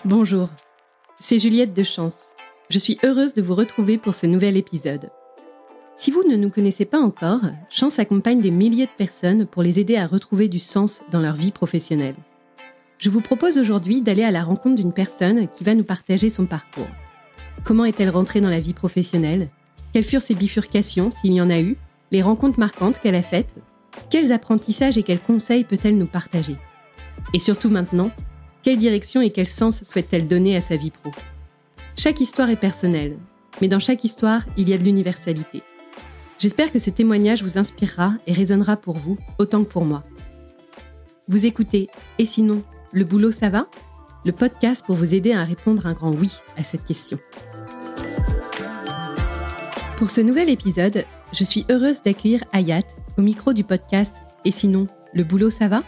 Bonjour, c'est Juliette de Chance. Je suis heureuse de vous retrouver pour ce nouvel épisode. Si vous ne nous connaissez pas encore, Chance accompagne des milliers de personnes pour les aider à retrouver du sens dans leur vie professionnelle. Je vous propose aujourd'hui d'aller à la rencontre d'une personne qui va nous partager son parcours. Comment est-elle rentrée dans la vie professionnelle ? Quelles furent ses bifurcations, s'il y en a eu ? Les rencontres marquantes qu'elle a faites ? Quels apprentissages et quels conseils peut-elle nous partager ? Et surtout maintenant, quelle direction et quel sens souhaite-t-elle donner à sa vie pro ? Chaque histoire est personnelle, mais dans chaque histoire, il y a de l'universalité. J'espère que ce témoignage vous inspirera et résonnera pour vous autant que pour moi. Vous écoutez « Et sinon, le boulot ça va ?» Le podcast pour vous aider à répondre un grand oui à cette question. Pour ce nouvel épisode, je suis heureuse d'accueillir Hayat au micro du podcast « Et sinon, le boulot ça va ?»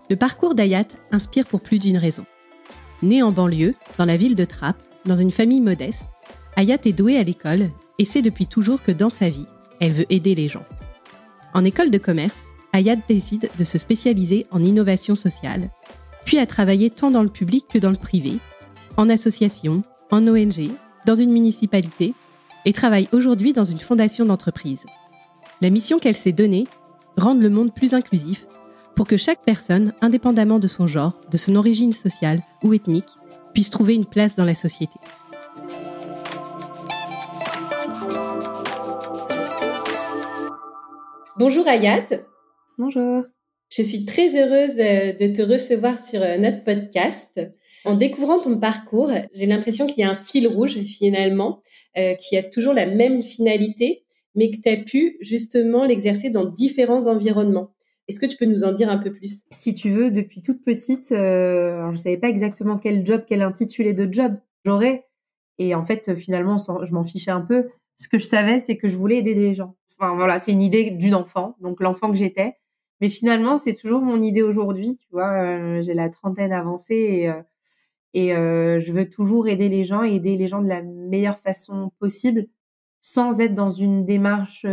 Le parcours d'Hayat inspire pour plus d'une raison. Née en banlieue, dans la ville de Trappes, dans une famille modeste, Hayat est douée à l'école et sait depuis toujours que dans sa vie, elle veut aider les gens. En école de commerce, Hayat décide de se spécialiser en innovation sociale, puis a travaillé tant dans le public que dans le privé, en association, en ONG, dans une municipalité, et travaille aujourd'hui dans une fondation d'entreprise. La mission qu'elle s'est donnée, rendre le monde plus inclusif, pour que chaque personne, indépendamment de son genre, de son origine sociale ou ethnique, puisse trouver une place dans la société. Bonjour Hayat. Bonjour. Je suis très heureuse de te recevoir sur notre podcast. En découvrant ton parcours, j'ai l'impression qu'il y a un fil rouge finalement, qui a toujours la même finalité, mais que tu as pu justement l'exercer dans différents environnements. Est-ce que tu peux nous en dire un peu plus ? Si tu veux, depuis toute petite, alors je savais pas exactement quel intitulé de job j'aurais. Et en fait, finalement, je m'en fichais un peu. Ce que je savais, c'est que je voulais aider les gens. Enfin, voilà, c'est une idée d'une enfant, donc l'enfant que j'étais. Mais finalement, c'est toujours mon idée aujourd'hui, tu vois. J'ai la trentaine avancée et je veux toujours aider les gens et aider les gens de la meilleure façon possible, sans être dans une démarche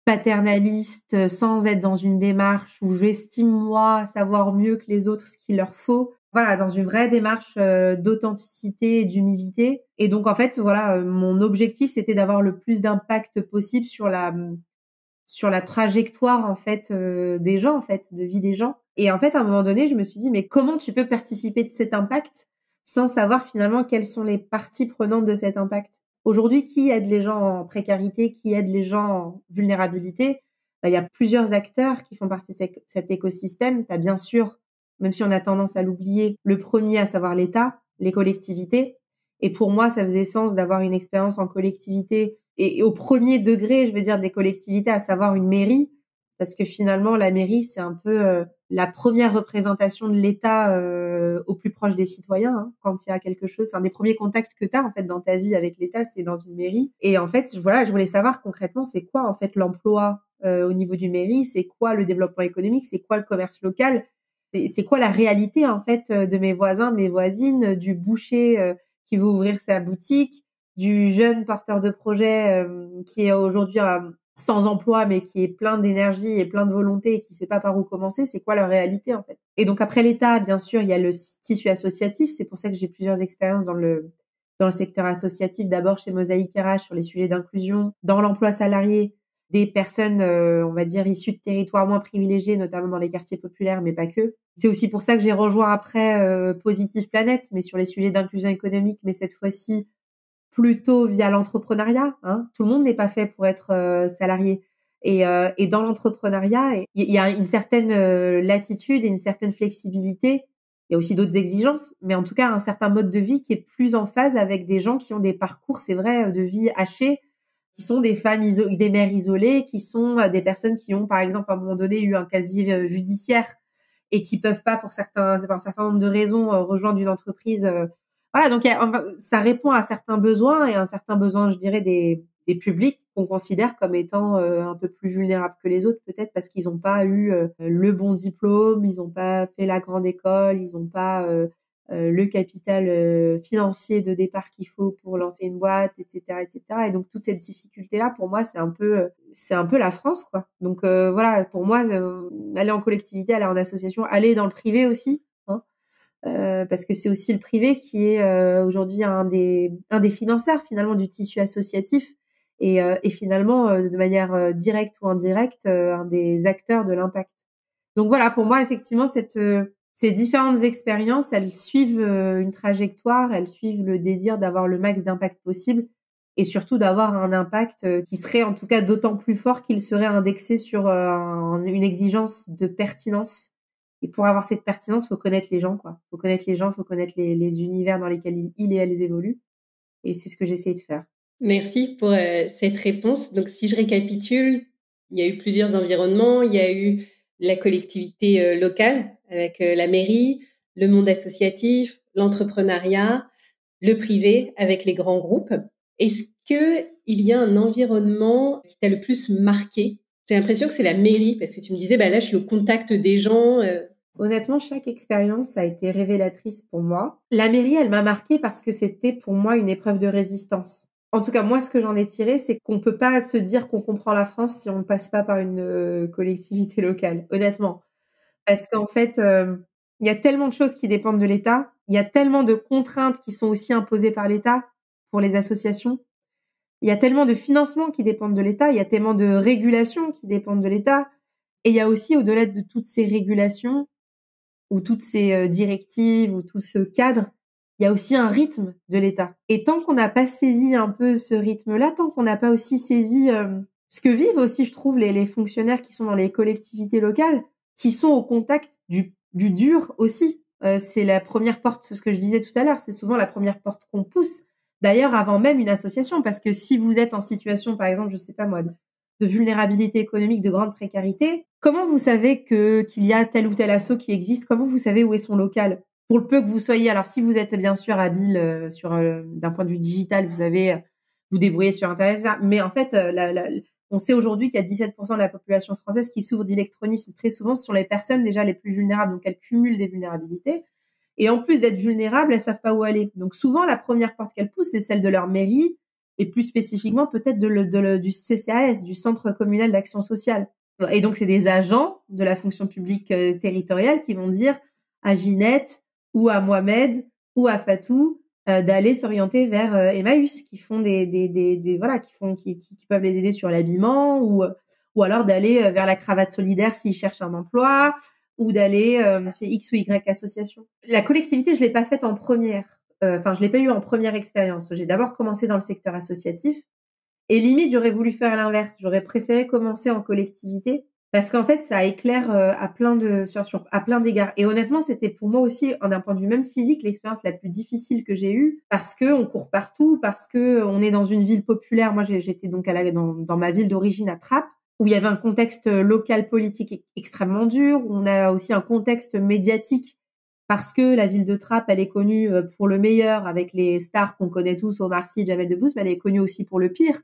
paternaliste, sans être dans une démarche où j'estime moi savoir mieux que les autres ce qu'il leur faut. Voilà, dans une vraie démarche d'authenticité et d'humilité. Et donc en fait, voilà, mon objectif c'était d'avoir le plus d'impact possible sur la trajectoire en fait des gens en fait, de vie des gens. Et en fait, à un moment donné, je me suis dit mais comment tu peux participer de cet impact sans savoir finalement quelles sont les parties prenantes de cet impact? Aujourd'hui, qui aide les gens en précarité, qui aide les gens en vulnérabilité? Il y a plusieurs acteurs qui font partie de cet écosystème. Tu as bien sûr, même si on a tendance à l'oublier, le premier, à savoir l'État, les collectivités. Et pour moi, ça faisait sens d'avoir une expérience en collectivité et au premier degré, je veux dire, de les collectivités, à savoir une mairie, parce que finalement, la mairie, c'est un peu la première représentation de l'État au plus proche des citoyens. Hein, quand il y a quelque chose, c'est un des premiers contacts que tu as en fait dans ta vie avec l'État, c'est dans une mairie. Et en fait, voilà, je voulais savoir concrètement, c'est quoi en fait l'emploi au niveau du mairie, c'est quoi le développement économique, c'est quoi le commerce local, c'est quoi la réalité en fait de mes voisins, de mes voisines, du boucher qui veut ouvrir sa boutique, du jeune porteur de projet qui est aujourd'hui sans emploi, mais qui est plein d'énergie et plein de volonté et qui sait pas par où commencer, c'est quoi leur réalité, en fait. Et donc, après l'État, bien sûr, il y a le tissu associatif. C'est pour ça que j'ai plusieurs expériences dans le secteur associatif. D'abord, chez Mosaïque RH, sur les sujets d'inclusion, dans l'emploi salarié, des personnes, on va dire, issues de territoires moins privilégiés, notamment dans les quartiers populaires, mais pas que. C'est aussi pour ça que j'ai rejoint après Positive Planète, mais sur les sujets d'inclusion économique, mais cette fois-ci, plutôt via l'entrepreneuriat. Hein. Tout le monde n'est pas fait pour être salarié. Et dans l'entrepreneuriat, il y a une certaine latitude et une certaine flexibilité. Il y a aussi d'autres exigences, mais en tout cas un certain mode de vie qui est plus en phase avec des gens qui ont des parcours, c'est vrai, de vie hachés, qui sont des femmes des mères isolées, qui sont des personnes qui ont, par exemple, à un moment donné, eu un casier judiciaire et qui peuvent pas, pour un certain nombre de raisons, rejoindre une entreprise. Voilà, donc ça répond à certains besoins et à un certain besoin, je dirais, des publics qu'on considère comme étant un peu plus vulnérables que les autres, peut-être parce qu'ils n'ont pas eu le bon diplôme, ils n'ont pas fait la grande école, ils n'ont pas le capital financier de départ qu'il faut pour lancer une boîte, etc., etc. Et donc toute cette difficulté-là, pour moi, c'est un peu la France, quoi. Donc voilà, pour moi, aller en collectivité, aller en association, aller dans le privé aussi, hein, parce que c'est aussi le privé qui est aujourd'hui un des financeurs finalement du tissu associatif et finalement de manière directe ou indirecte un des acteurs de l'impact. Donc voilà, pour moi effectivement ces différentes expériences, elles suivent une trajectoire, elles suivent le désir d'avoir le max d'impact possible et surtout d'avoir un impact qui serait en tout cas d'autant plus fort qu'il serait indexé sur une exigence de pertinence. Et pour avoir cette pertinence, faut connaître les gens, quoi. Faut connaître les gens, faut connaître les univers dans lesquels ils et elles évoluent. Et c'est ce que j'essaie de faire. Merci pour cette réponse. Donc, si je récapitule, il y a eu plusieurs environnements. Il y a eu la collectivité locale avec la mairie, le monde associatif, l'entrepreneuriat, le privé avec les grands groupes. Est-ce que il y a un environnement qui t'a le plus marqué? J'ai l'impression que c'est la mairie parce que tu me disais, bah là, je suis au contact des gens. Honnêtement, chaque expérience a été révélatrice pour moi. La mairie, elle m'a marquée parce que c'était pour moi une épreuve de résistance. En tout cas, moi, ce que j'en ai tiré, c'est qu'on peut pas se dire qu'on comprend la France si on ne passe pas par une collectivité locale, honnêtement. Parce qu'en fait, il y a tellement de choses qui dépendent de l'État, il y a tellement de contraintes qui sont aussi imposées par l'État pour les associations. Il y a tellement de financements qui dépendent de l'État, il y a tellement de régulations qui dépendent de l'État. Et il y a aussi, au-delà de toutes ces régulations, ou toutes ces directives, ou tout ce cadre, il y a aussi un rythme de l'État. Et tant qu'on n'a pas saisi un peu ce rythme-là, tant qu'on n'a pas aussi saisi ce que vivent aussi, je trouve, les fonctionnaires qui sont dans les collectivités locales, qui sont au contact du dur aussi. C'est la première porte, ce que je disais tout à l'heure, c'est souvent la première porte qu'on pousse. D'ailleurs, avant même une association, parce que si vous êtes en situation, par exemple, je sais pas moi, de vulnérabilité économique, de grande précarité, comment vous savez qu'il y a tel ou tel asso qui existe? Comment vous savez où est son local? Pour le peu que vous soyez, alors si vous êtes bien sûr habile d'un point de vue digital, vous débrouillez sur Internet, ça. Mais en fait, on sait aujourd'hui qu'il y a 17% de la population française qui souffre d'électronisme. Très souvent, ce sont les personnes déjà les plus vulnérables, donc elles cumulent des vulnérabilités. Et en plus d'être vulnérables, elles savent pas où aller. Donc souvent, la première porte qu'elles poussent, c'est celle de leur mairie, et plus spécifiquement peut-être du CCAS, du Centre communal d'action sociale. Et donc, c'est des agents de la fonction publique territoriale qui vont dire à Ginette ou à Mohamed ou à Fatou d'aller s'orienter vers Emmaüs, qui font qui peuvent les aider sur l'habillement ou alors d'aller vers la cravate solidaire s'ils cherchent un emploi ou d'aller chez X ou Y association. La collectivité, je l'ai pas faite en première. Je l'ai pas eu en première expérience. J'ai d'abord commencé dans le secteur associatif. Et limite, j'aurais voulu faire l'inverse. J'aurais préféré commencer en collectivité parce qu'en fait, ça éclaire à plein d'égards. Et honnêtement, c'était pour moi aussi, d'un point de vue même physique, l'expérience la plus difficile que j'ai eue parce que on court partout, parce que on est dans une ville populaire. Moi, j'étais donc dans ma ville d'origine à Trappes, où il y avait un contexte local politique extrêmement dur. On a aussi un contexte médiatique parce que la ville de Trappes, elle est connue pour le meilleur avec les stars qu'on connaît tous, Omar Sy, Jamel Debbouze, mais elle est connue aussi pour le pire.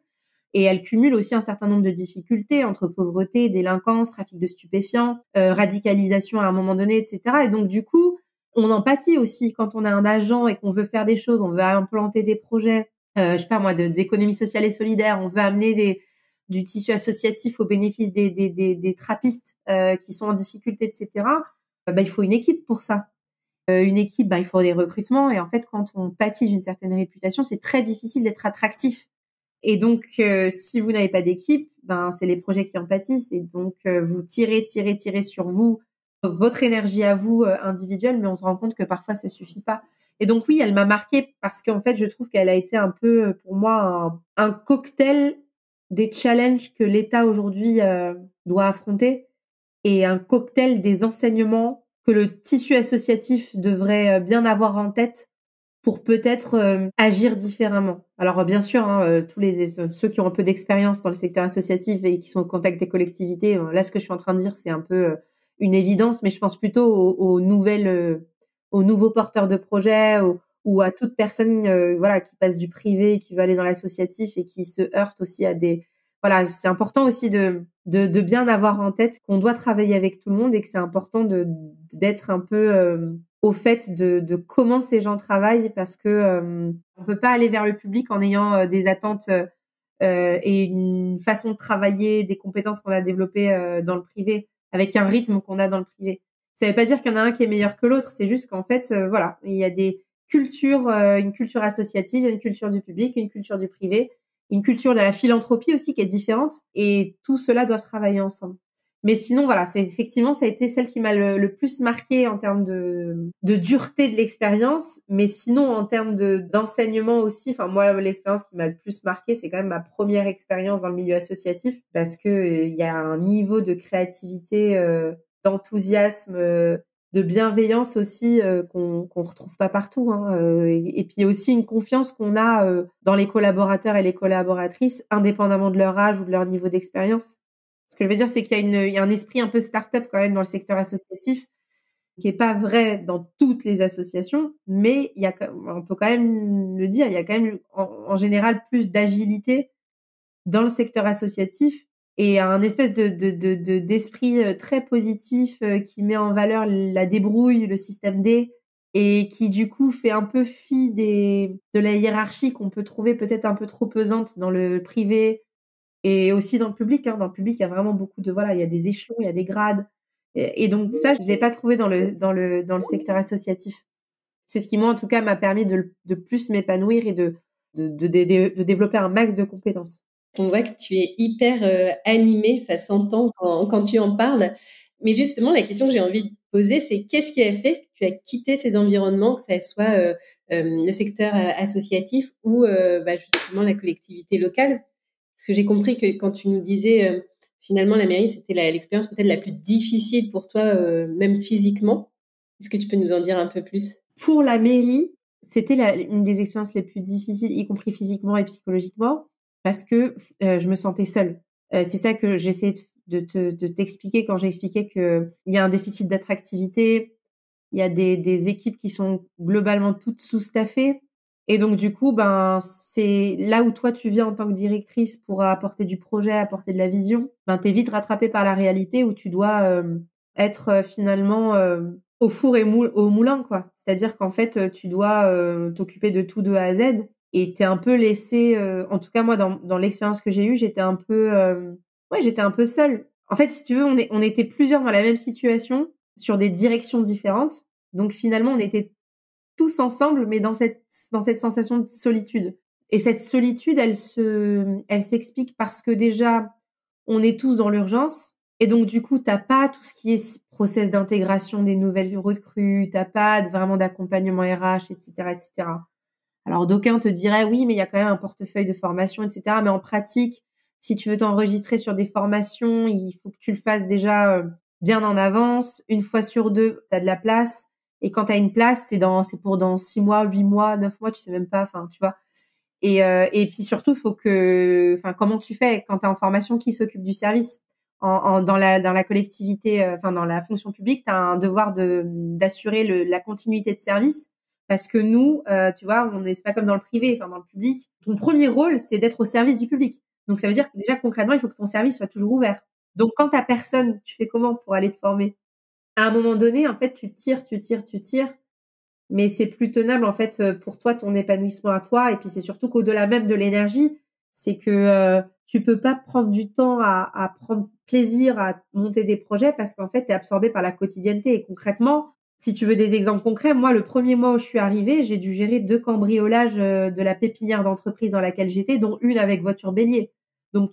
Et elle cumule aussi un certain nombre de difficultés entre pauvreté, délinquance, trafic de stupéfiants, radicalisation à un moment donné, etc. Et donc, du coup, on en pâtit aussi quand on a un agent et qu'on veut faire des choses, on veut implanter des projets, je sais pas moi, d'économie sociale et solidaire, on veut amener du tissu associatif au bénéfice des trappistes qui sont en difficulté, etc. Il faut une équipe pour ça. Une équipe, il faut des recrutements. Et en fait, quand on pâtit d'une certaine réputation, c'est très difficile d'être attractif. Et donc, si vous n'avez pas d'équipe, c'est les projets qui en pâtissent. Et donc, vous tirez sur vous, votre énergie à vous individuelle, mais on se rend compte que parfois, ça suffit pas. Et donc, oui, elle m'a marquée parce qu'en fait, je trouve qu'elle a été un peu, pour moi, un cocktail des challenges que l'État aujourd'hui doit affronter et un cocktail des enseignements que le tissu associatif devrait bien avoir en tête pour peut-être agir différemment. Alors bien sûr, ceux qui ont un peu d'expérience dans le secteur associatif et qui sont au contact des collectivités, là ce que je suis en train de dire, c'est un peu une évidence, mais je pense plutôt aux nouveaux porteurs de projets ou à toute personne qui passe du privé, qui veut aller dans l'associatif et qui se heurte aussi à c'est important aussi de bien avoir en tête qu'on doit travailler avec tout le monde et que c'est important d'être un peu au fait de comment ces gens travaillent parce que on peut pas aller vers le public en ayant des attentes et une façon de travailler, des compétences qu'on a développées dans le privé avec un rythme qu'on a dans le privé. Ça veut pas dire qu'il y en a un qui est meilleur que l'autre. C'est juste qu'en fait, voilà, il y a des cultures, une culture associative, une culture du public, une culture du privé, une culture de la philanthropie aussi qui est différente. Et tout cela doit travailler ensemble. Mais sinon, voilà, c'est effectivement, ça a été celle qui m'a le plus marqué en termes de dureté de l'expérience. Mais sinon, en termes d'enseignement aussi, enfin, moi, l'expérience qui m'a le plus marqué, c'est quand même ma première expérience dans le milieu associatif parce que il y a un niveau de créativité, d'enthousiasme, de bienveillance aussi qu'on retrouve pas partout. Hein, et puis aussi une confiance qu'on a dans les collaborateurs et les collaboratrices, indépendamment de leur âge ou de leur niveau d'expérience. Ce que je veux dire, c'est qu'il y a un esprit un peu start-up quand même dans le secteur associatif, qui est pas vrai dans toutes les associations, mais on peut quand même le dire, il y a quand même en général plus d'agilité dans le secteur associatif et un espèce d'esprit très positif qui met en valeur la débrouille, le système D et qui du coup fait un peu fi de la hiérarchie qu'on peut trouver peut-être un peu trop pesante dans le privé et aussi dans le public. Hein. Dans le public, il y a vraiment beaucoup il y a des échelons, il y a des grades et donc ça, je l'ai pas trouvé dans le secteur associatif. C'est ce qui moi en tout cas m'a permis de plus m'épanouir et de développer un max de compétences. On voit que tu es hyper animée, ça s'entend quand tu en parles. Mais justement, la question que j'ai envie de poser, c'est qu'est-ce qui a fait que tu as quitté ces environnements, que ça soit le secteur associatif ou justement la collectivité locale? Parce que j'ai compris que quand tu nous disais finalement la mairie, c'était l'expérience peut-être la plus difficile pour toi, même physiquement. Est-ce que tu peux nous en dire un peu plus? Pour la mairie, c'était une des expériences les plus difficiles, y compris physiquement et psychologiquement, parce que je me sentais seule. C'est ça que j'essayais de t'expliquer quand j'ai expliqué que il y a un déficit d'attractivité, il y a des équipes qui sont globalement toutes sous-staffées. Et donc, du coup, c'est là où toi, tu viens en tant que directrice pour apporter du projet, apporter de la vision. T'es vite rattrapé par la réalité où tu dois être finalement au four et au moulin, quoi. C'est-à-dire qu'en fait, tu dois t'occuper de tout de A à Z et t'es un peu laissé. En tout cas, moi, dans l'expérience que j'ai eue, j'étais un peu seule. En fait, si tu veux, on était plusieurs dans la même situation sur des directions différentes. Donc finalement, on était tous ensemble, mais dans cette sensation de solitude. Et cette solitude, elle s'explique parce que déjà, on est tous dans l'urgence. Et donc, du coup, t'as pas tout ce qui est process d'intégration des nouvelles recrues, t'as pas vraiment d'accompagnement RH, etc., etc. Alors, d'aucuns te diraient, oui, mais il y a quand même un portefeuille de formation, etc. Mais en pratique, si tu veux t'enregistrer sur des formations, il faut que tu le fasses déjà bien en avance. Une fois sur deux, t'as de la place. Et quand t'as une place, c'est pour dans 6 mois, 8 mois, 9 mois, tu sais même pas, enfin, tu vois. Et puis surtout, comment tu fais quand t'es en formation, qui s'occupe du service? Dans la collectivité, dans la fonction publique, t'as un devoir d'assurer la continuité de service. Parce que nous, tu vois, c'est pas comme dans le privé, dans le public. Ton premier rôle, c'est d'être au service du public. Donc ça veut dire que déjà concrètement, il faut que ton service soit toujours ouvert. Donc quand t'as personne, tu fais comment pour aller te former? À un moment donné, en fait, tu tires, mais c'est plus tenable en fait pour toi, ton épanouissement à toi. Et puis c'est surtout qu'au-delà même de l'énergie, c'est que tu peux pas prendre du temps à prendre plaisir à monter des projets parce qu'en fait, tu es absorbé par la quotidienneté. Et concrètement, si tu veux des exemples concrets, moi, le premier mois où je suis arrivée, j'ai dû gérer 2 cambriolages de la pépinière d'entreprise dans laquelle j'étais, dont une avec voiture bélier. Donc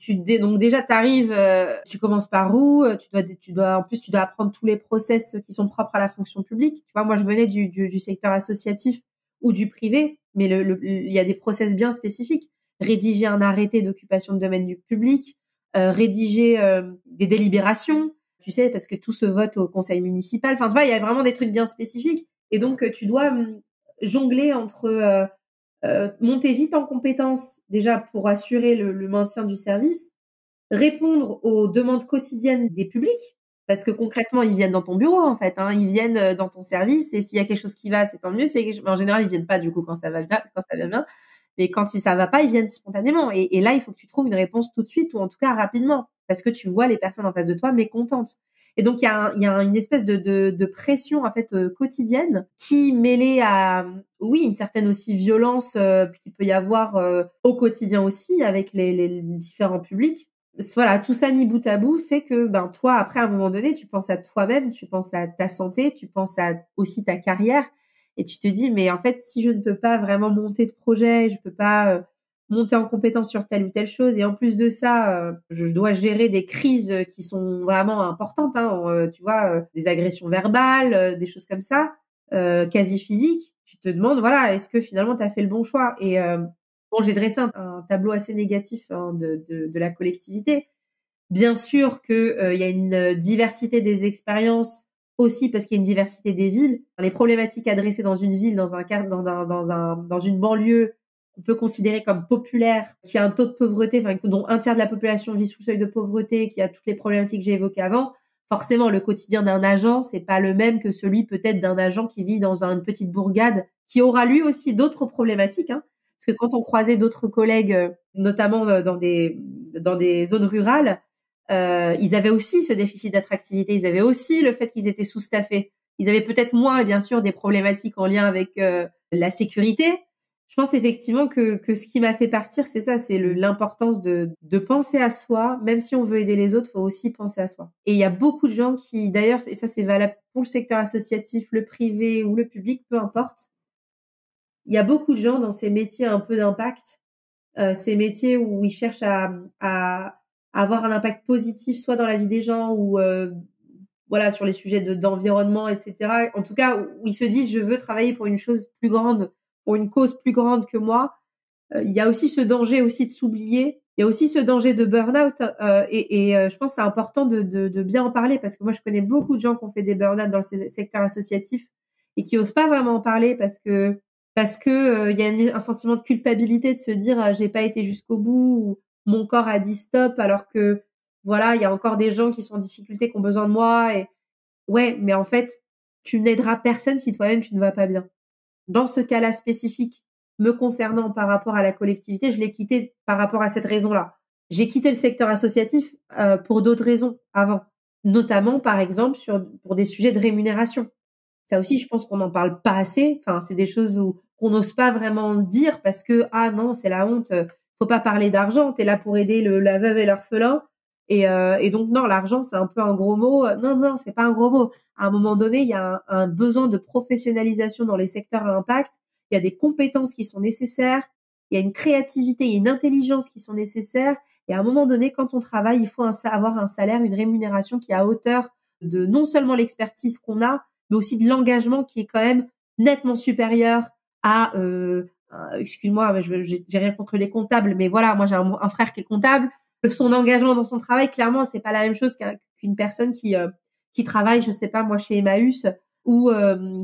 déjà t'arrives, tu commences par où, tu dois apprendre tous les process qui sont propres à la fonction publique. Tu vois, moi je venais du secteur associatif ou du privé, mais il y a des process bien spécifiques. Rédiger un arrêté d'occupation de domaine du public, rédiger des délibérations, tu sais, parce que tout se vote au conseil municipal. Enfin, tu vois, il y a vraiment des trucs bien spécifiques. Et donc tu dois jongler entre monter vite en compétences déjà pour assurer le maintien du service, répondre aux demandes quotidiennes des publics, parce que concrètement, ils viennent dans ton bureau, en fait, hein, ils viennent dans ton service, et s'il y a quelque chose qui va, c'est tant mieux. En général, ils viennent pas, du coup, quand ça va bien, mais quand ça va pas, ils viennent spontanément. Et là, il faut que tu trouves une réponse tout de suite, ou en tout cas rapidement, parce que tu vois les personnes en face de toi mécontentes. Et donc, il y a une espèce de pression, en fait, quotidienne, qui, mêlée à, oui, une certaine aussi violence qu'il peut y avoir au quotidien aussi, avec les différents publics, voilà, tout ça mis bout à bout fait que, ben, toi, après, à un moment donné, tu penses à toi-même, tu penses à ta santé, tu penses à aussi ta carrière et tu te dis, mais en fait, si je ne peux pas vraiment monter de projet, je peux pas monter en compétence sur telle ou telle chose et en plus de ça, je dois gérer des crises qui sont vraiment importantes, hein, tu vois, des agressions verbales, des choses comme ça, quasi physiques. Tu te demandes, voilà, est-ce que finalement, tu as fait le bon choix? Et bon, j'ai dressé un tableau assez négatif hein, de la collectivité. Bien sûr que il y a une diversité des expériences aussi parce qu'il y a une diversité des villes. Les problématiques adressées dans une ville, dans une banlieue, on peut considérer comme populaire, qui a un taux de pauvreté, enfin dont un tiers de la population vit sous le seuil de pauvreté, qui a toutes les problématiques que j'ai évoquées avant. Forcément, le quotidien d'un agent, c'est pas le même que celui peut-être d'un agent qui vit dans une petite bourgade, qui aura lui aussi d'autres problématiques. Hein, parce que quand on croisait d'autres collègues, notamment dans des zones rurales, ils avaient aussi ce déficit d'attractivité, ils avaient aussi le fait qu'ils étaient sous-staffés. Ils avaient peut-être moins, bien sûr, des problématiques en lien avec la sécurité. Je pense effectivement que ce qui m'a fait partir, c'est ça, c'est l'importance de penser à soi. Même si on veut aider les autres, faut aussi penser à soi. Et il y a beaucoup de gens qui, d'ailleurs, et ça c'est valable pour le secteur associatif, le privé ou le public, peu importe. Il y a beaucoup de gens dans ces métiers un peu d'impact, ces métiers où ils cherchent à avoir un impact positif, soit dans la vie des gens ou voilà sur les sujets d'environnement, etc. En tout cas, où ils se disent je veux travailler pour une chose plus grande, pour une cause plus grande que moi. Il y a aussi ce danger aussi de s'oublier. Il y a aussi ce danger de burn-out je pense que c'est important de bien en parler parce que moi je connais beaucoup de gens qui ont fait des burn-out dans le secteur associatif et qui osent pas vraiment en parler parce que il y a un sentiment de culpabilité de se dire j'ai pas été jusqu'au bout ou mon corps a dit stop alors que voilà il y a encore des gens qui sont en difficulté qui ont besoin de moi et ouais mais en fait tu n'aideras personne si toi-même tu ne vas pas bien. Dans ce cas-là spécifique me concernant par rapport à la collectivité, je l'ai quitté par rapport à cette raison-là. J'ai quitté le secteur associatif pour d'autres raisons avant, notamment par exemple pour des sujets de rémunération. Ça aussi, je pense qu'on n'en parle pas assez. Enfin, c'est des choses qu'on n'ose pas vraiment dire parce que ah non, c'est la honte. Faut pas parler d'argent. T'es là pour aider la veuve et l'orphelin. Et donc non, l'argent c'est un peu un gros mot. Non, non, c'est pas un gros mot. À un moment donné, il y a un besoin de professionnalisation dans les secteurs à impact. Il y a des compétences qui sont nécessaires. Il y a une créativité, il y a une intelligence qui sont nécessaires. Et à un moment donné, quand on travaille, il faut avoir un salaire, une rémunération qui est à hauteur de non seulement l'expertise qu'on a, mais aussi de l'engagement qui est quand même nettement supérieur à excuse-moi, j'ai rien contre les comptables, mais voilà, moi j'ai un frère qui est comptable. Son engagement dans son travail, clairement, c'est pas la même chose qu'une personne qui travaille, je sais pas, moi chez Emmaüs ou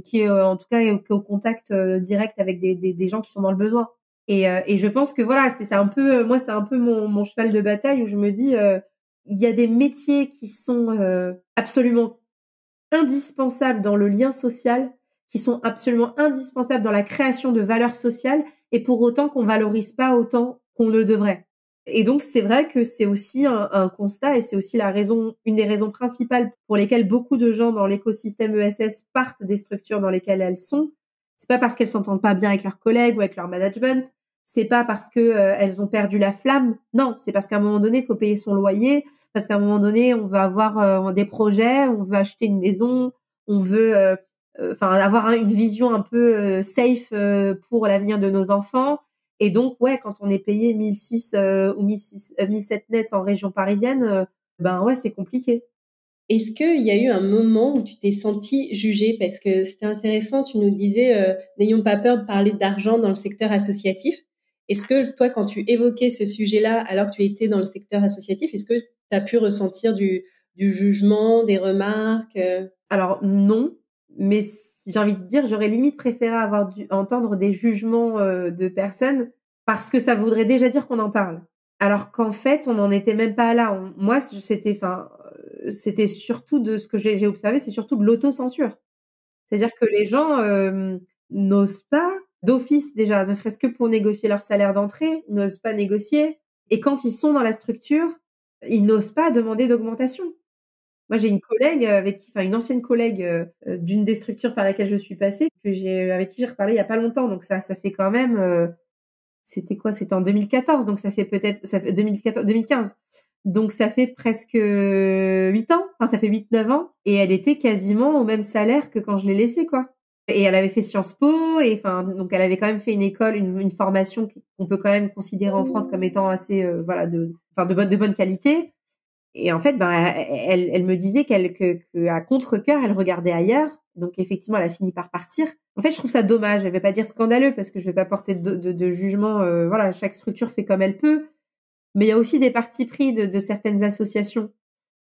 qui est en tout cas au contact direct avec des gens qui sont dans le besoin. Et je pense que voilà, c'est un peu moi c'est un peu mon cheval de bataille où je me dis il y a des métiers qui sont absolument indispensables dans le lien social, qui sont absolument indispensables dans la création de valeurs sociales, et pour autant qu'on valorise pas autant qu'on le devrait. Et donc c'est vrai que c'est aussi un constat, et c'est aussi une des raisons principales pour lesquelles beaucoup de gens dans l'écosystème ESS partent des structures dans lesquelles elles sont. C'est pas parce qu'elles s'entendent pas bien avec leurs collègues ou avec leur management. C'est pas parce que elles ont perdu la flamme. Non, c'est parce qu'à un moment donné, il faut payer son loyer, parce qu'à un moment donné, on va avoir des projets, on veut acheter une maison, on veut avoir une vision un peu safe pour l'avenir de nos enfants. Et donc, ouais, quand on est payé 1006 ou 1007 net en région parisienne, ben ouais, c'est compliqué. Est-ce qu'il y a eu un moment où tu t'es sentie jugée? Parce que c'était intéressant, tu nous disais, n'ayons pas peur de parler d'argent dans le secteur associatif. Est-ce que toi, quand tu évoquais ce sujet-là, alors que tu étais dans le secteur associatif, est-ce que tu as pu ressentir du jugement, des remarques? Alors non, mais j'ai envie de dire, j'aurais limite préféré avoir dû entendre des jugements de personnes parce que ça voudrait déjà dire qu'on en parle. Alors qu'en fait, on n'en était même pas là. Moi, c'était surtout de ce que j'ai observé, c'est surtout de l'autocensure. C'est-à-dire que les gens n'osent pas d'office déjà, ne serait-ce que pour négocier leur salaire d'entrée, n'osent pas négocier. Et quand ils sont dans la structure, ils n'osent pas demander d'augmentation. Moi, j'ai une collègue une ancienne collègue d'une des structures par laquelle je suis passée, avec qui j'ai reparlé il y a pas longtemps. Donc ça fait quand même, c'était quoi? C'était en 2014, donc ça fait 2014, 2015. Donc, ça fait presque 8 ans. Enfin, ça fait 8-9 ans. Et elle était quasiment au même salaire que quand je l'ai laissée, quoi. Et elle avait fait Sciences Po. Et enfin, donc, elle avait quand même fait une école, une formation qu'on peut quand même considérer en France comme étant assez, voilà, de bonne qualité. Et en fait, elle me disait que à contre-cœur, elle regardait ailleurs. Donc, effectivement, elle a fini par partir. En fait, je trouve ça dommage. Je vais pas dire scandaleux parce que je vais pas porter de jugement. Voilà, chaque structure fait comme elle peut. Mais il y a aussi des partis pris de certaines associations.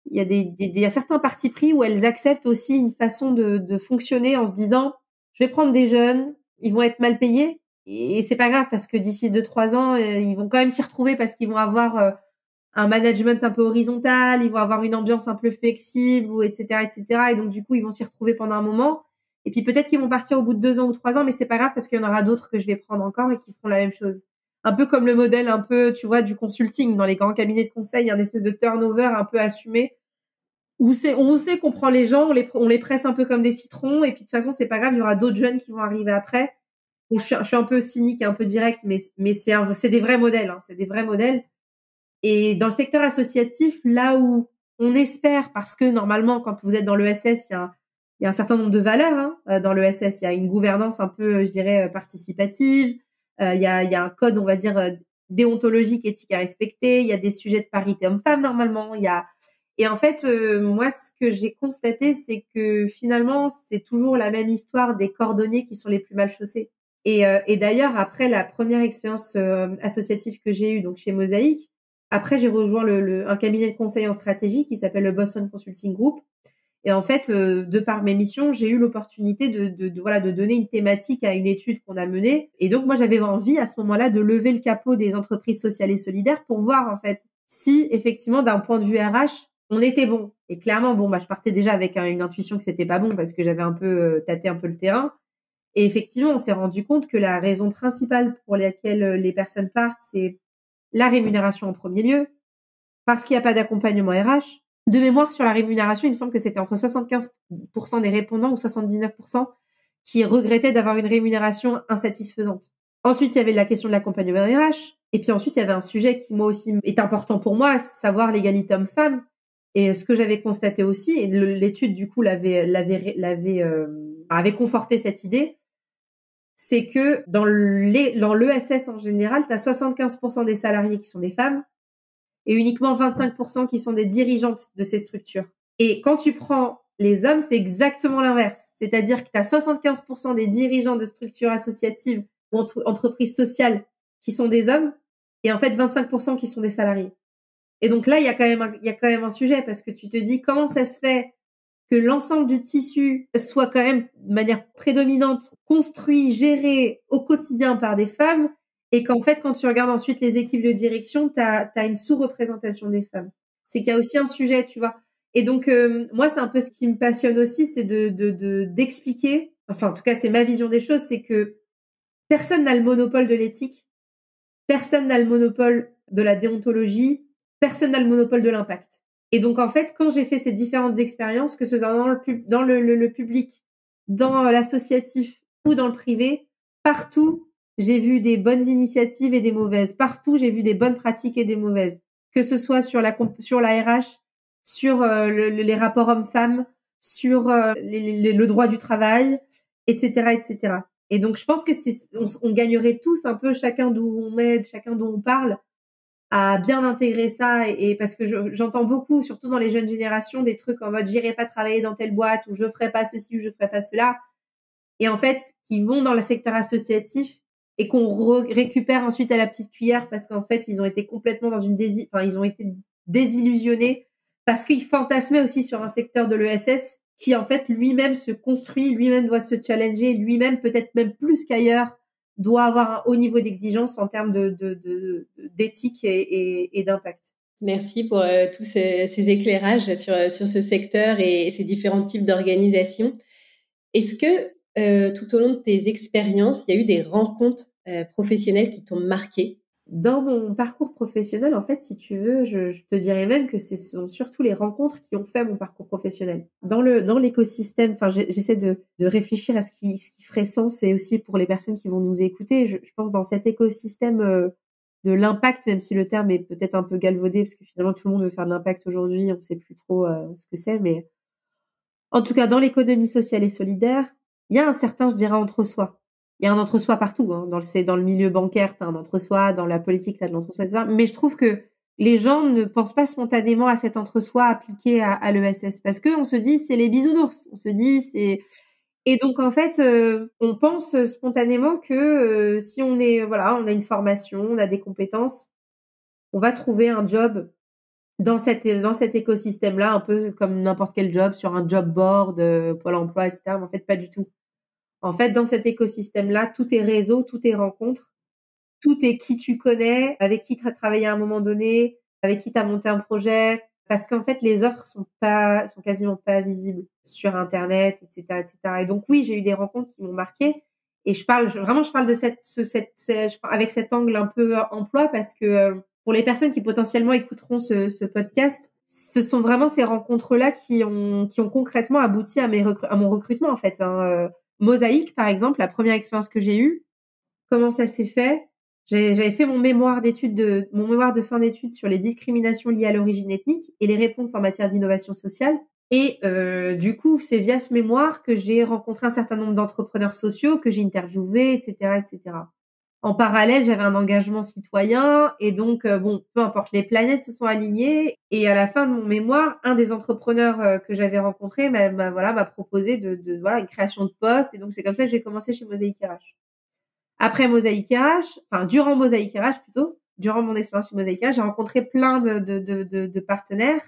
Il y a il y a certains partis pris où elles acceptent aussi une façon de fonctionner en se disant, je vais prendre des jeunes, ils vont être mal payés. Et c'est pas grave parce que d'ici 2-3 ans, ils vont quand même s'y retrouver parce qu'ils vont avoir un management un peu horizontal, ils vont avoir une ambiance un peu flexible, ou etc., etc. Et donc, du coup, ils vont s'y retrouver pendant un moment. Et puis, peut-être qu'ils vont partir au bout de 2 ans ou 3 ans, mais c'est pas grave parce qu'il y en aura d'autres que je vais prendre encore et qui feront la même chose. Un peu comme le modèle un peu, tu vois, du consulting. Dans les grands cabinets de conseil, il y a une espèce de turnover un peu assumé où on sait qu'on prend les gens, on les presse un peu comme des citrons. Et puis, de toute façon, c'est pas grave, il y aura d'autres jeunes qui vont arriver après. Bon, je suis un peu cynique et un peu direct, mais c'est des vrais modèles, hein, c'est des vrais modèles. Et dans le secteur associatif, là où on espère, parce que normalement, quand vous êtes dans l'ESS, il y a un certain nombre de valeurs. Hein. Dans l'ESS, il y a une gouvernance un peu, je dirais, participative. Il y a un code, on va dire, déontologique, éthique à respecter. Il y a des sujets de parité homme-femme normalement. Et en fait, moi, ce que j'ai constaté, c'est que finalement, c'est toujours la même histoire des cordonniers qui sont les plus mal chaussés. Et d'ailleurs, après la première expérience associative que j'ai eue, donc chez Mosaïque, après, j'ai rejoint un cabinet de conseil en stratégie qui s'appelle le Boston Consulting Group. Et en fait, de par mes missions, j'ai eu l'opportunité de donner une thématique à une étude qu'on a menée. Et donc, moi, j'avais envie à ce moment-là de lever le capot des entreprises sociales et solidaires pour voir, en fait, si effectivement, d'un point de vue RH, on était bon. Et clairement, je partais déjà avec une intuition que c'était pas bon parce que j'avais un peu tâté un peu le terrain. Et effectivement, on s'est rendu compte que la raison principale pour laquelle les personnes partent, c'est la rémunération en premier lieu, parce qu'il n'y a pas d'accompagnement RH. De mémoire, sur la rémunération, il me semble que c'était entre 75% des répondants ou 79% qui regrettaient d'avoir une rémunération insatisfaisante. Ensuite, il y avait la question de l'accompagnement RH. Et puis ensuite, il y avait un sujet qui, moi aussi, est important pour moi, savoir l'égalité homme-femme. Et ce que j'avais constaté aussi, et l'étude, du coup, avait conforté cette idée, c'est que dans l'ESS en général, tu as 75% des salariés qui sont des femmes et uniquement 25% qui sont des dirigeantes de ces structures. Et quand tu prends les hommes, c'est exactement l'inverse. C'est-à-dire que tu as 75% des dirigeants de structures associatives ou entreprises sociales qui sont des hommes et en fait 25% qui sont des salariés. Et donc là, il y a quand même un sujet parce que tu te dis comment ça se fait que l'ensemble du tissu soit quand même de manière prédominante construit, géré au quotidien par des femmes et qu'en fait, quand tu regardes ensuite les équipes de direction, t'as une sous-représentation des femmes. C'est qu'il y a aussi un sujet, tu vois. Et donc, moi, c'est un peu ce qui me passionne aussi, c'est d'expliquer, enfin, en tout cas, c'est ma vision des choses, c'est que personne n'a le monopole de l'éthique, personne n'a le monopole de la déontologie, personne n'a le monopole de l'impact. Et donc, en fait, quand j'ai fait ces différentes expériences, que ce soit dans le public, dans l'associatif ou dans le privé, partout, j'ai vu des bonnes initiatives et des mauvaises. Partout, j'ai vu des bonnes pratiques et des mauvaises. Que ce soit sur la RH, sur les rapports hommes-femmes, sur le droit du travail, etc., etc. Et donc, je pense que on gagnerait tous un peu, chacun d'où on est, chacun d'où on parle, à bien intégrer ça et parce que j'entends beaucoup, surtout dans les jeunes générations, des trucs en mode j'irai pas travailler dans telle boîte ou je ferai pas ceci ou je ferai pas cela. Et en fait, qui vont dans le secteur associatif et qu'on récupère ensuite à la petite cuillère parce qu'en fait, ils ont été complètement dans ils ont été désillusionnés parce qu'ils fantasmaient aussi sur un secteur de l'ESS qui en fait lui-même se construit, lui-même doit se challenger, lui-même peut-être même plus qu'ailleurs doit avoir un haut niveau d'exigence en termes d'éthique et d'impact. Merci pour tous ces éclairages sur ce secteur et ces différents types d'organisations. Est-ce que tout au long de tes expériences, il y a eu des rencontres professionnelles qui t'ont marqué? Dans mon parcours professionnel, en fait, si tu veux, je te dirais même que ce sont surtout les rencontres qui ont fait mon parcours professionnel. Dans l'écosystème, enfin, j'essaie de réfléchir à ce qui ferait sens et aussi pour les personnes qui vont nous écouter. Je pense dans cet écosystème de l'impact, même si le terme est peut-être un peu galvaudé, parce que finalement tout le monde veut faire de l'impact aujourd'hui, on sait plus trop ce que c'est, mais en tout cas dans l'économie sociale et solidaire, il y a un certain, je dirais, entre-soi. Il y a un entre-soi partout, hein. Dans le milieu bancaire, t'as un entre-soi, dans la politique, t'as de l'entre-soi, etc. Mais je trouve que les gens ne pensent pas spontanément à cet entre-soi appliqué à l'ESS, parce que on se dit c'est les bisounours, on se dit c'est et donc en fait on pense spontanément que si on est voilà, on a une formation, on a des compétences, on va trouver un job dans cet écosystème-là, un peu comme n'importe quel job sur un job board, Pôle emploi, etc. Mais en fait, pas du tout. En fait, dans cet écosystème-là, tout est réseau, tout est rencontre, tout est qui tu connais, avec qui tu as travaillé à un moment donné, avec qui tu as monté un projet. Parce qu'en fait, les offres sont quasiment pas visibles sur Internet, etc., etc. Et donc, oui, j'ai eu des rencontres qui m'ont marqué. Et je parle de avec cet angle un peu emploi parce que pour les personnes qui potentiellement écouteront ce podcast, ce sont vraiment ces rencontres-là qui ont concrètement abouti à mon recrutement, en fait, hein. Mosaïque, par exemple, la première expérience que j'ai eue, comment ça s'est fait? J'avais fait mon mémoire de fin d'études sur les discriminations liées à l'origine ethnique et les réponses en matière d'innovation sociale. Et du coup, c'est via ce mémoire que j'ai rencontré un certain nombre d'entrepreneurs sociaux que j'ai interviewés, etc., etc. En parallèle, j'avais un engagement citoyen et donc bon, peu importe, les planètes se sont alignées et à la fin de mon mémoire, un des entrepreneurs que j'avais rencontré m'a proposé de voilà une création de poste et donc c'est comme ça que j'ai commencé chez Mosaïque RH. Après Mosaïque RH, enfin durant Mosaïque RH plutôt, durant mon expérience chez Mosaïque RH, j'ai rencontré plein de partenaires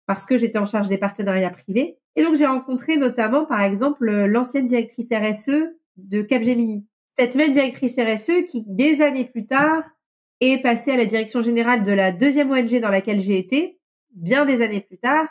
parce que j'étais en charge des partenariats privés et donc j'ai rencontré notamment par exemple l'ancienne directrice RSE de Capgemini. Cette même directrice RSE qui, des années plus tard, est passée à la direction générale de la deuxième ONG dans laquelle j'ai été, bien des années plus tard,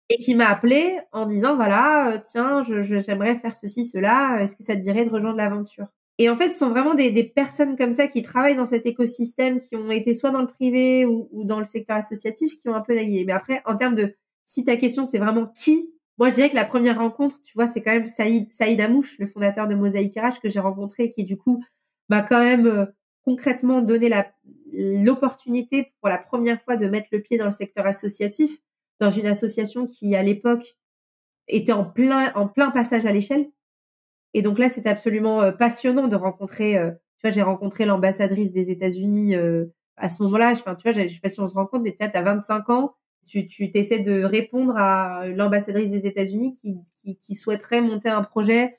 et qui m'a appelée en disant, voilà, tiens, j'aimerais faire ceci, cela, est-ce que ça te dirait de rejoindre l'aventure? Et en fait, ce sont vraiment des personnes comme ça qui travaillent dans cet écosystème, qui ont été soit dans le privé ou dans le secteur associatif, qui ont un peu navigué. Mais après, en termes de, si ta question c'est vraiment qui, moi je dirais que la première rencontre, tu vois, c'est quand même Saïd Amouche, le fondateur de Mosaïque RH que j'ai rencontré, qui du coup m'a quand même concrètement donné l'opportunité pour la première fois de mettre le pied dans le secteur associatif, dans une association qui à l'époque était en plein passage à l'échelle. Et donc là, c'était absolument passionnant de rencontrer. Tu vois, j'ai rencontré l'ambassadrice des États-Unis à ce moment-là. Enfin, tu vois, je sais pas si on se rend compte, mais tu as 25 ans, tu t'essaies de répondre à l'ambassadrice des États-Unis qui souhaiterait monter un projet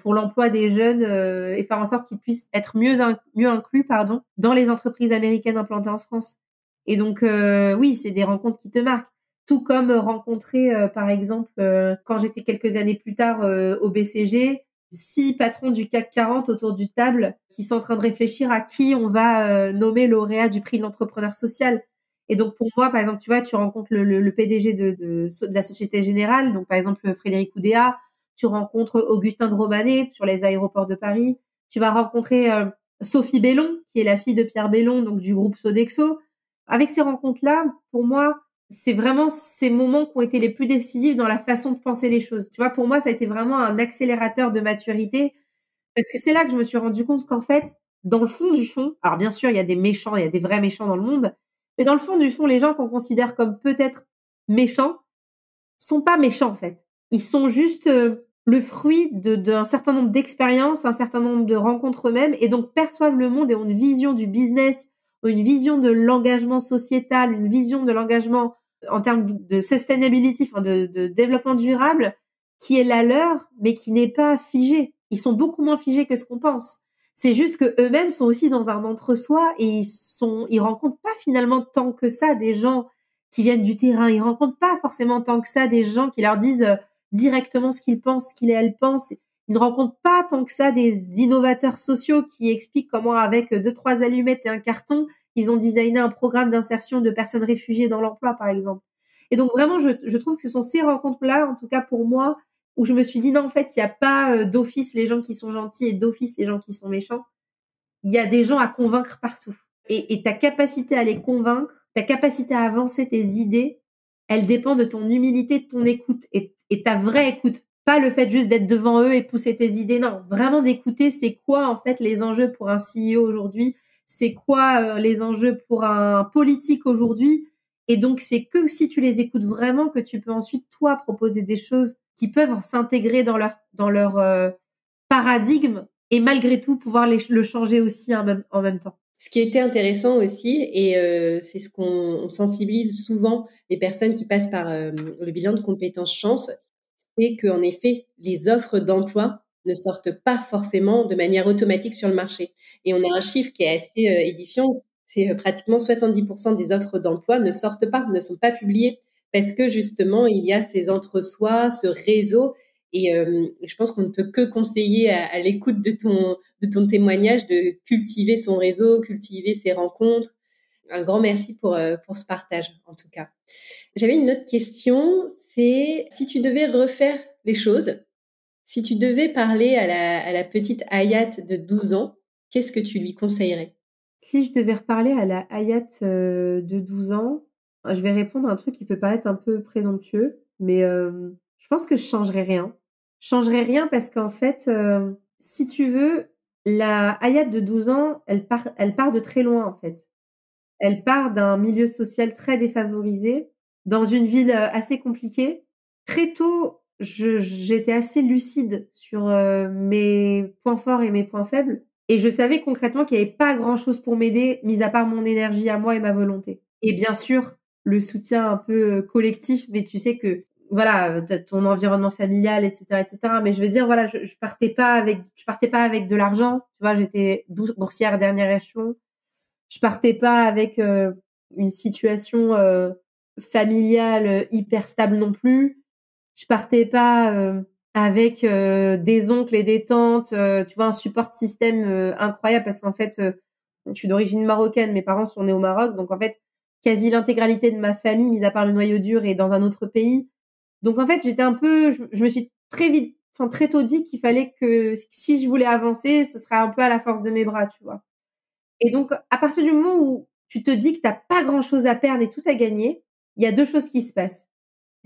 pour l'emploi des jeunes et faire en sorte qu'ils puissent être mieux inclus, dans les entreprises américaines implantées en France. Et donc, oui, c'est des rencontres qui te marquent. Tout comme rencontrer, par exemple, quand j'étais quelques années plus tard au BCG, 6 patrons du CAC 40 autour du table qui sont en train de réfléchir à qui on va nommer lauréat du prix de l'entrepreneur social. Et donc pour moi, par exemple, tu vois, tu rencontres le PDG de la Société Générale, donc par exemple Frédéric Oudéa, tu rencontres Augustin de Romanet sur les aéroports de Paris, tu vas rencontrer Sophie Bellon, qui est la fille de Pierre Bellon, donc du groupe Sodexo. Avec ces rencontres-là, pour moi, c'est vraiment ces moments qui ont été les plus décisifs dans la façon de penser les choses. Tu vois, pour moi, ça a été vraiment un accélérateur de maturité parce que c'est là que je me suis rendu compte qu'en fait, dans le fond du fond, alors bien sûr, il y a des méchants, il y a des vrais méchants dans le monde, mais dans le fond du fond, les gens qu'on considère comme peut-être méchants sont pas méchants en fait. Ils sont juste le fruit d'un certain nombre d'expériences, un certain nombre de rencontres eux-mêmes et donc perçoivent le monde et ont une vision du business, une vision de l'engagement sociétal, une vision de l'engagement en termes de sustainability, enfin de développement durable, qui est la leur, mais qui n'est pas figée. Ils sont beaucoup moins figés que ce qu'on pense. C'est juste que eux-mêmes sont aussi dans un entre-soi et ils rencontrent pas finalement tant que ça des gens qui viennent du terrain. Ils rencontrent pas forcément tant que ça des gens qui leur disent directement ce qu'ils pensent, ce qu'ils et elles pensent. Ils ne rencontrent pas tant que ça des innovateurs sociaux qui expliquent comment, avec 2-3 allumettes et un carton, ils ont designé un programme d'insertion de personnes réfugiées dans l'emploi, par exemple. Et donc, vraiment, je trouve que ce sont ces rencontres-là, en tout cas pour moi, où je me suis dit, non, en fait, il n'y a pas d'office les gens qui sont gentils et d'office les gens qui sont méchants. Il y a des gens à convaincre partout. Et ta capacité à les convaincre, ta capacité à avancer tes idées, elle dépend de ton humilité, de ton écoute et ta vraie écoute. Pas le fait juste d'être devant eux et pousser tes idées. Non, vraiment d'écouter c'est quoi en fait les enjeux pour un CEO aujourd'hui. c'est quoi les enjeux pour un politique aujourd'hui. Et donc, c'est que si tu les écoutes vraiment que tu peux ensuite, toi, proposer des choses qui peuvent s'intégrer dans leur paradigme et malgré tout pouvoir le changer aussi en même temps. Ce qui était intéressant aussi, et c'est ce qu'on sensibilise souvent les personnes qui passent par le bilan de compétences chance, c'est qu'en effet, les offres d'emploi ne sortent pas forcément de manière automatique sur le marché. Et on a un chiffre qui est assez édifiant, c'est pratiquement 70% des offres d'emploi ne sortent pas, ne sont pas publiées, parce que justement, il y a ces entre-soi, ce réseau. Et je pense qu'on ne peut que conseiller à l'écoute de ton témoignage de cultiver son réseau, cultiver ses rencontres. Un grand merci pour ce partage, en tout cas. J'avais une autre question, c'est si tu devais refaire les choses, si tu devais parler à la petite Hayat de 12 ans, qu'est-ce que tu lui conseillerais? Si je devais reparler à la Hayat de 12 ans, je vais répondre à un truc qui peut paraître un peu présomptueux, mais je pense que je changerais rien. Je changerais rien parce qu'en fait, si tu veux, la Hayat de 12 ans, elle part de très loin en fait. Elle part d'un milieu social très défavorisé, dans une ville assez compliquée. Très tôt, j'étais assez lucide sur mes points forts et mes points faibles. Et je savais concrètement qu'il n'y avait pas grand-chose pour m'aider, mis à part mon énergie à moi et ma volonté. Et bien sûr, le soutien un peu collectif, mais tu sais que voilà, ton environnement familial, etc., etc. Mais je veux dire, voilà, je partais pas avec de l'argent. Tu vois, j'étais boursière dernier échelon. Je partais pas avec une situation familiale hyper stable non plus. Je partais pas avec des oncles et des tantes, tu vois, un support système incroyable parce qu'en fait, je suis d'origine marocaine, mes parents sont nés au Maroc, donc en fait, quasi l'intégralité de ma famille, mis à part le noyau dur, est dans un autre pays. Donc en fait, j'étais un peu, je me suis très tôt dit qu'il fallait que si je voulais avancer, ce serait un peu à la force de mes bras, tu vois. Et donc, à partir du moment où tu te dis que t'as pas grand-chose à perdre et tout à gagner, il y a deux choses qui se passent.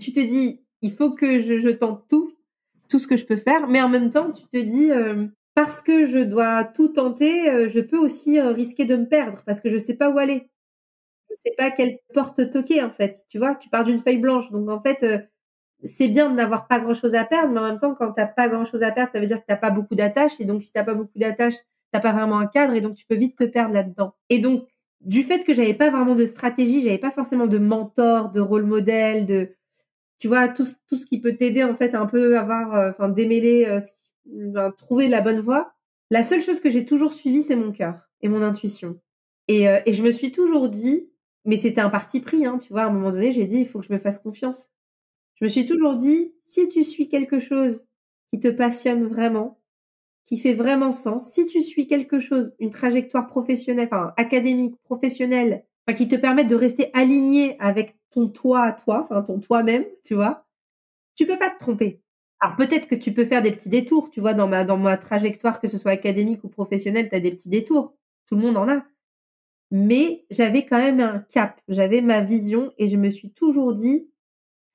Tu te dis, il faut que je tente tout ce que je peux faire, mais en même temps, tu te dis, parce que je dois tout tenter, je peux aussi risquer de me perdre parce que je sais pas où aller. Je sais pas quelle porte toquer, en fait. Tu vois, tu pars d'une feuille blanche. Donc, en fait, c'est bien de n'avoir pas grand-chose à perdre, mais en même temps, quand t'as pas grand-chose à perdre, ça veut dire que t'as pas beaucoup d'attaches. Et donc, si t'as pas beaucoup d'attaches, t'as pas vraiment un cadre, et donc tu peux vite te perdre là-dedans. Et donc, du fait que j'avais pas vraiment de stratégie, j'avais pas forcément de mentor, de rôle modèle, tu vois, tout ce qui peut t'aider en fait à un peu avoir, démêler, trouver la bonne voie. La seule chose que j'ai toujours suivie, c'est mon cœur et mon intuition. Et je me suis toujours dit, mais c'était un parti pris, hein, tu vois, à un moment donné, j'ai dit, il faut que je me fasse confiance. Je me suis toujours dit, si tu suis quelque chose qui te passionne vraiment, qui fait vraiment sens, si tu suis quelque chose, une trajectoire professionnelle, enfin académique, professionnelle, enfin qui te permette de rester aligné avec ton toi à toi, enfin ton toi-même, tu vois, tu peux pas te tromper. Alors peut-être que tu peux faire des petits détours, tu vois, dans ma trajectoire, que ce soit académique ou professionnelle, tu as des petits détours. Tout le monde en a. Mais j'avais quand même un cap, j'avais ma vision et je me suis toujours dit,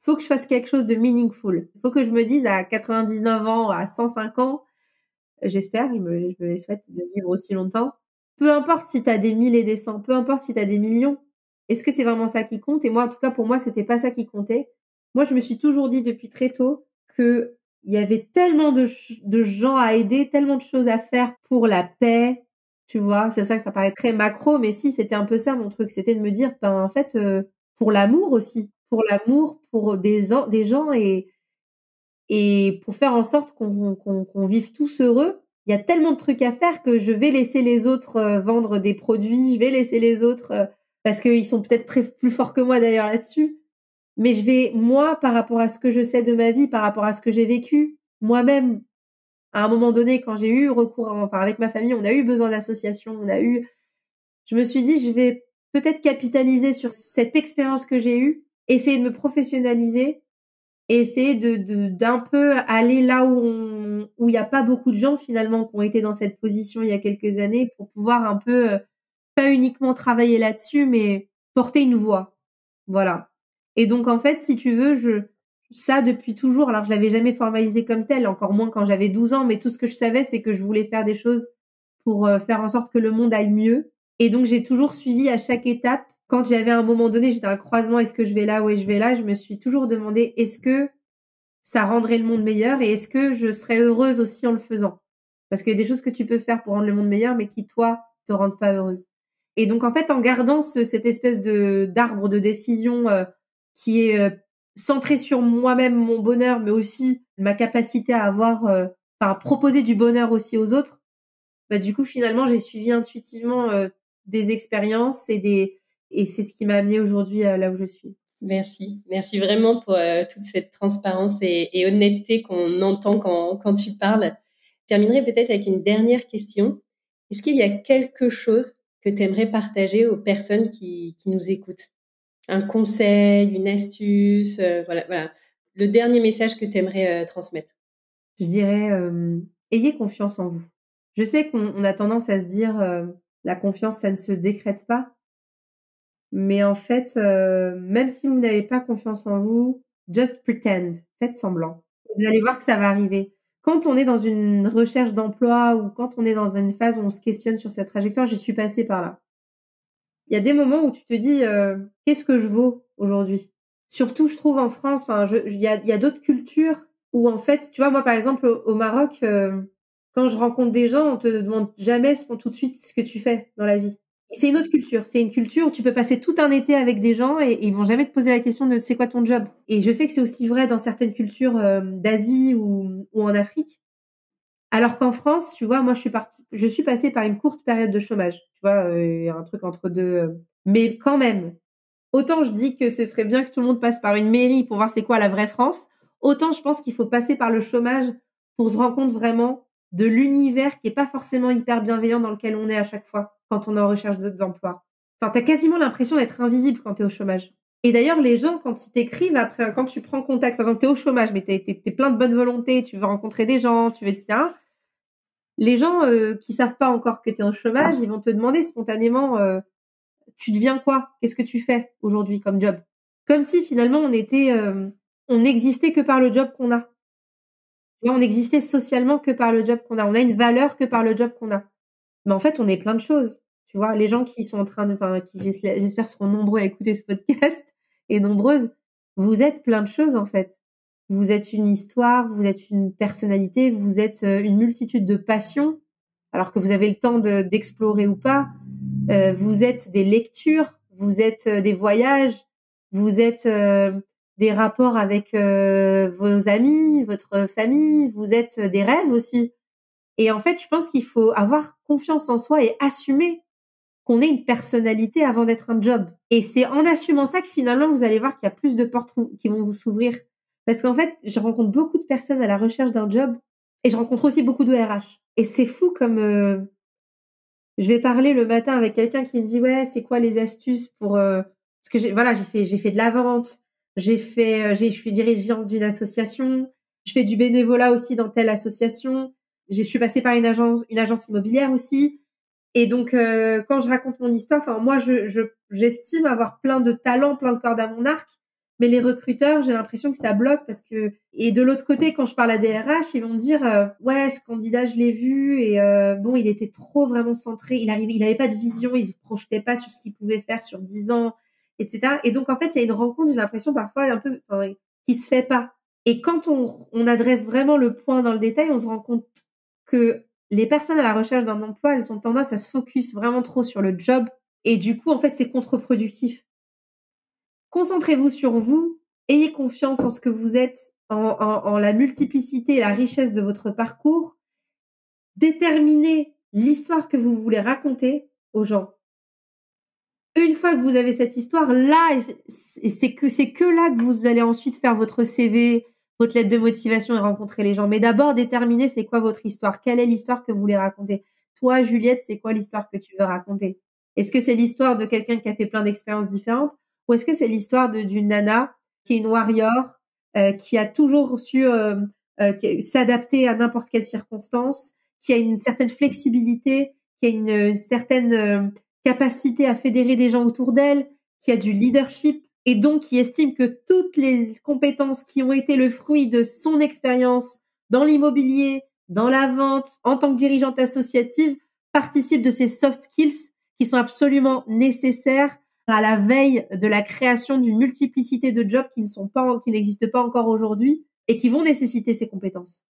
faut que je fasse quelque chose de meaningful. Il faut que je me dise à 99 ans, à 105 ans, j'espère, je me les souhaite de vivre aussi longtemps. Peu importe si tu as des 1000 et des cents, peu importe si tu as des millions. Est-ce que c'est vraiment ça qui compte? Et moi, en tout cas, pour moi, c'était pas ça qui comptait. Moi, je me suis toujours dit depuis très tôt que il y avait tellement de gens à aider, tellement de choses à faire pour la paix, tu vois. C'est ça que ça paraît très macro, mais si, c'était un peu ça mon truc. C'était de me dire, ben, en fait, pour l'amour aussi. Pour l'amour, pour des gens et pour faire en sorte qu'on vive tous heureux. Il y a tellement de trucs à faire que je vais laisser les autres vendre des produits, je vais laisser les autres parce qu'ils sont peut-être très plus forts que moi d'ailleurs là-dessus. Mais je vais, moi, par rapport à ce que je sais de ma vie, par rapport à ce que j'ai vécu, moi-même, à un moment donné, quand j'ai eu recours, enfin avec ma famille, on a eu besoin d'associations, je me suis dit, je vais peut-être capitaliser sur cette expérience que j'ai eue, essayer de me professionnaliser et essayer d'un peu aller là où il y a pas beaucoup de gens finalement qui ont été dans cette position il y a quelques années pour pouvoir un peu pas uniquement travailler là-dessus mais porter une voix. Voilà. Et donc en fait, si tu veux, ça depuis toujours, alors je l'avais jamais formalisé comme tel, encore moins quand j'avais 12 ans, mais tout ce que je savais c'est que je voulais faire des choses pour faire en sorte que le monde aille mieux Et donc, j'ai toujours suivi à chaque étape. Quand j'avais à un moment donné, j'étais à un croisement, est-ce que je vais là ou je vais là? Je me suis toujours demandé, est-ce que ça rendrait le monde meilleur et est-ce que je serais heureuse aussi en le faisant? Parce qu'il y a des choses que tu peux faire pour rendre le monde meilleur, mais qui, toi, te rendent pas heureuse. Et donc, en fait, en gardant cette espèce d'arbre de décision qui est centré sur moi-même, mon bonheur, mais aussi ma capacité à proposer du bonheur aussi aux autres, bah, du coup, finalement, j'ai suivi intuitivement des expériences et c'est ce qui m'a amenée aujourd'hui là où je suis. Merci. Merci vraiment pour toute cette transparence et honnêteté qu'on entend quand tu parles. Je terminerai peut-être avec une dernière question. Est-ce qu'il y a quelque chose que tu aimerais partager aux personnes qui nous écoutent? Un conseil, une astuce, voilà. Le dernier message que tu aimerais transmettre. Je dirais, ayez confiance en vous. Je sais qu'on a tendance à se dire, la confiance, ça ne se décrète pas. Mais en fait, même si vous n'avez pas confiance en vous, just pretend, faites semblant. Vous allez voir que ça va arriver. Quand on est dans une recherche d'emploi ou quand on est dans une phase où on se questionne sur cette trajectoire, j'y suis passée par là. Il y a des moments où tu te dis, qu'est-ce que je vaux aujourd'hui? Surtout, je trouve en France, il y a d'autres cultures où en fait, tu vois, moi par exemple au Maroc, quand je rencontre des gens, on te demande jamais tout de suite ce que tu fais dans la vie. C'est une autre culture. C'est une culture où tu peux passer tout un été avec des gens et ils vont jamais te poser la question de c'est quoi ton job. Et je sais que c'est aussi vrai dans certaines cultures d'Asie ou en Afrique. Alors qu'en France, tu vois, moi je suis passée par une courte période de chômage. Tu vois, un truc entre deux. Mais quand même, autant je dis que ce serait bien que tout le monde passe par une mairie pour voir c'est quoi la vraie France, autant je pense qu'il faut passer par le chômage pour se rendre compte vraiment de l'univers qui est pas forcément hyper bienveillant dans lequel on est à chaque fois quand on est en recherche d'emploi. Enfin, t'as quasiment l'impression d'être invisible quand t'es au chômage. Et d'ailleurs, les gens, quand ils t'écrivent après, quand tu prends contact, par exemple, t'es au chômage, mais t'es plein de bonne volonté, tu veux rencontrer des gens, tu veux, etc. Les gens qui savent pas encore que t'es en chômage, ils vont te demander spontanément tu deviens quoi? Qu'est-ce que tu fais aujourd'hui comme job? Comme si finalement on n'existait que par le job qu'on a. Tu vois, on existait socialement que par le job qu'on a. On a une valeur que par le job qu'on a. Mais en fait, on est plein de choses. Tu vois, les gens qui sont en train qui j'espère seront nombreux à écouter ce podcast et nombreuses, vous êtes plein de choses en fait. Vous êtes une histoire, vous êtes une personnalité, vous êtes une multitude de passions, alors que vous avez le temps d'explorer ou pas. Vous êtes des lectures, vous êtes des voyages, vous êtes des rapports avec vos amis, votre famille, vous êtes des rêves aussi. Et en fait, je pense qu'il faut avoir confiance en soi et assumer qu'on est une personnalité avant d'être un job. Et c'est en assumant ça que finalement, vous allez voir qu'il y a plus de portes qui vont vous s'ouvrir. Parce qu'en fait, je rencontre beaucoup de personnes à la recherche d'un job et je rencontre aussi beaucoup de RH. Et c'est fou comme je vais parler le matin avec quelqu'un qui me dit ouais, c'est quoi les astuces pour parce que j'ai fait de la vente, je suis dirigeante d'une association, je fais du bénévolat aussi dans telle association, je suis passée par une agence immobilière aussi. Et donc quand je raconte mon histoire, enfin moi j'estime avoir plein de talents, plein de cordes à mon arc. Mais les recruteurs, j'ai l'impression que ça bloque parce que et de l'autre côté, quand je parle à des RH, ils vont me dire ouais, ce candidat je l'ai vu et bon, il était trop vraiment centré, il avait pas de vision, il se projetait pas sur ce qu'il pouvait faire sur 10 ans, etc. Et donc en fait, il y a une rencontre, j'ai l'impression parfois un peu qui se fait pas. Et quand on adresse vraiment le point dans le détail, on se rend compte que les personnes à la recherche d'un emploi, elles ont tendance à se focus vraiment trop sur le job et du coup en fait, c'est contre-productif. Concentrez-vous sur vous, ayez confiance en ce que vous êtes, en la multiplicité et la richesse de votre parcours. Déterminez l'histoire que vous voulez raconter aux gens. Une fois que vous avez cette histoire, là, c'est que là que vous allez ensuite faire votre CV, votre lettre de motivation et rencontrer les gens. Mais d'abord, déterminez c'est quoi votre histoire. Quelle est l'histoire que vous voulez raconter? Toi, Juliette, c'est quoi l'histoire que tu veux raconter? Est-ce que c'est l'histoire de quelqu'un qui a fait plein d'expériences différentes? Ou est-ce que c'est l'histoire d'une nana qui est une warrior, qui a toujours su s'adapter à n'importe quelle circonstance, qui a une certaine flexibilité, qui a une certaine capacité à fédérer des gens autour d'elle, qui a du leadership et donc qui estime que toutes les compétences qui ont été le fruit de son expérience dans l'immobilier, dans la vente, en tant que dirigeante associative, participent de ses soft skills qui sont absolument nécessaires à la veille de la création d'une multiplicité de jobs qui n'existent pas encore aujourd'hui et qui vont nécessiter ces compétences.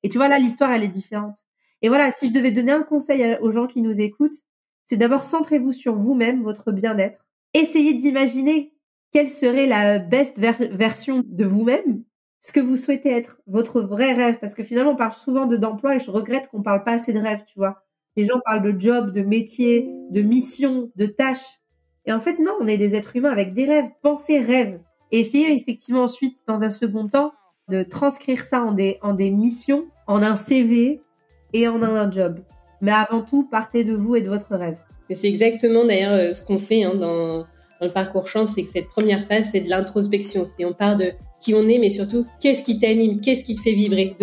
Et tu vois, là, l'histoire, elle est différente. Et voilà, si je devais donner un conseil aux gens qui nous écoutent, c'est d'abord centrez-vous sur vous-même, votre bien-être. Essayez d'imaginer quelle serait la best version de vous-même, ce que vous souhaitez être, votre vrai rêve. Parce que finalement, on parle souvent d'emploi et je regrette qu'on parle pas assez de rêve, tu vois. Les gens parlent de job, de métier, de mission, de tâches. Et en fait, non, on est des êtres humains avec des rêves. Pensez rêve. Et essayez effectivement ensuite, dans un second temps, de transcrire ça en des missions, en un CV et en un job. Mais avant tout, partez de vous et de votre rêve. Mais c'est exactement d'ailleurs ce qu'on fait dans le parcours Chance, c'est que cette première phase, c'est de l'introspection. On part de qui on est, mais surtout, qu'est-ce qui t'anime, qu'est-ce qui te fait vibrer,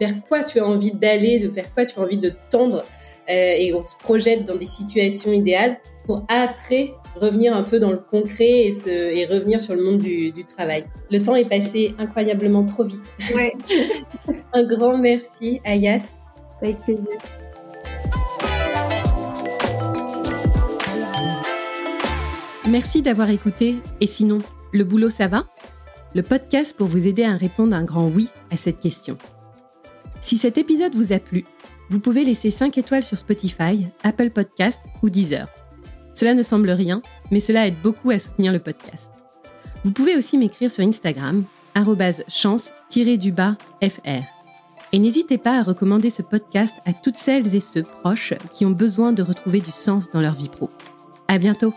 vers quoi tu as envie d'aller, vers quoi tu as envie de tendre. Et on se projette dans des situations idéales pour après revenir un peu dans le concret et revenir sur le monde du travail. Le temps est passé incroyablement trop vite. Ouais. Un grand merci, Hayat. Avec plaisir. Merci d'avoir écouté. Et sinon, le boulot, ça va ? Le podcast pour vous aider à répondre un grand oui à cette question. Si cet épisode vous a plu, vous pouvez laisser 5 étoiles sur Spotify, Apple Podcast ou Deezer. Cela ne semble rien, mais cela aide beaucoup à soutenir le podcast. Vous pouvez aussi m'écrire sur Instagram, @chance_fr. Et n'hésitez pas à recommander ce podcast à toutes celles et ceux proches qui ont besoin de retrouver du sens dans leur vie pro. À bientôt!